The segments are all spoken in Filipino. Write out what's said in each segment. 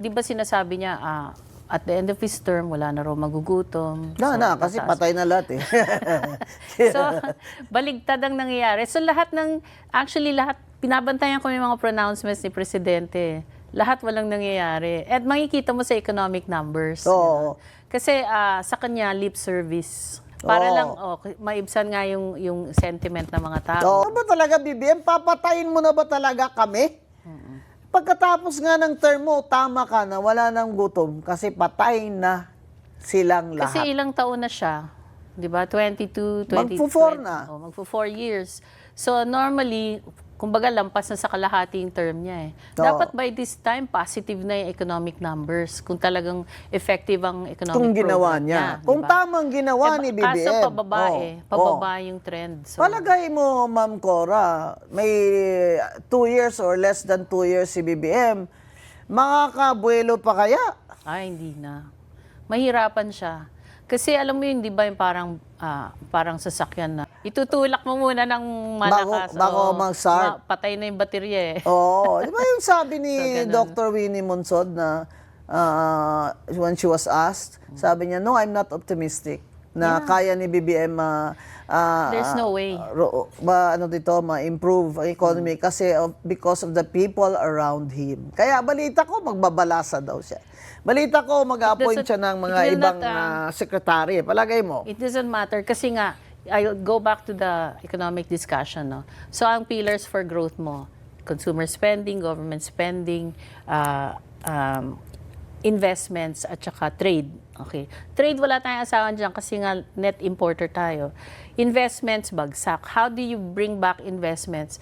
Di ba sinasabi niya, at the end of his term, wala na raw magugutom. Kasi patay na lahat eh. So, baligtad ang nangyayari. So, actually lahat, pinabantayan ko yung mga pronouncements ni Presidente. Lahat walang nangyayari. At makikita mo sa economic numbers. Oo. Kasi sa kanya, lip service. Para lang, maibsan nga yung sentiment ng mga tao. Ano ba talaga, BBM? Papatayin mo na ba talaga kami? Pagkatapos nga ng term mo, tama ka na wala nang gutom kasi patay na silang lahat. Kasi ilang taon na siya. Di ba? 22, 20, Magpo-4 na. Magpo-4 years. So, normally, kumbaga, lampas na sa kalahating term niya eh. Dapat by this time, positive na yung economic numbers. Kung talagang effective ang economic Kung ginawa program niya. diba? Kung tamang ginawa ni BBM. Kaso pababa pababa yung trend. So, Palagay mo, Ma'am Cora, may 2 years or less than 2 years si BBM, makakabuelo pa kaya? hindi na. Mahirapan siya. Kasi alam mo yun, di ba yung parang sasakyan na itutulak mo muna ng malakas. Bago mag-start. Patay na yung baterya eh. Oo. Di ba yung sabi ni So, Dr. Winnie Monsod na when she was asked, sabi niya, no, I'm not optimistic na kaya ni BBM There's no way. ma-improve ang economy kasi because of the people around him. Kaya balita ko, magbabalasa daw siya. Balita ko, mag-appoint siya ng mga ibang sekretary. Palagay mo? It doesn't matter kasi nga, I'll go back to the economic discussion. No? So, ang pillars for growth mo, consumer spending, government spending, investments, at saka trade. Okay. Trade, wala tayong asahan dyan kasi nga net importer tayo. Investments, bagsak. How do you bring back investments?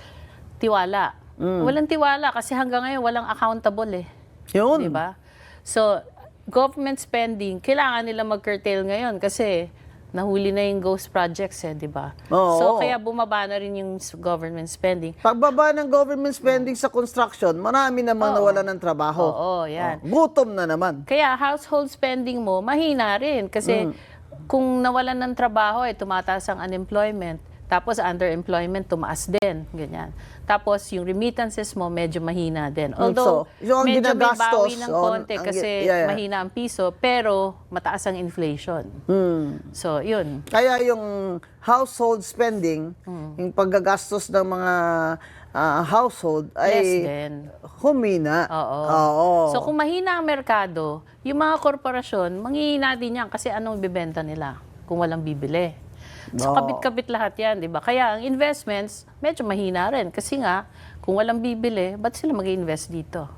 Tiwala. Walang tiwala kasi hanggang ngayon walang accountable eh. Yun. Diba? So, government spending, kailangan nila mag-curtail ngayon kasi nahuli na yung ghost projects eh, di ba? So, kaya bumaba na rin yung government spending. Pagbaba ng government spending sa construction, marami naman nawala ng trabaho. Yan. Gutom na naman. Kaya household spending mo, mahina rin. Kasi kung nawalan ng trabaho, tumataas ang unemployment. Tapos underemployment, tumaas din. Ganyan. Tapos yung remittances mo, medyo mahina din. Although, medyo may bawi ng konti kasi mahina ang piso, pero mataas ang inflation. So, yun. Kaya yung household spending, yung paggagastos ng mga household ay humina. Oo. So, kung mahina ang merkado, yung mga korporasyon, manghihina din yan kasi anong bibenta nila kung walang bibili. So, kabit-kabit lahat yan, di ba? Kaya ang investments, medyo mahina rin. Kasi nga, kung walang bibili, ba't sila mag-invest dito?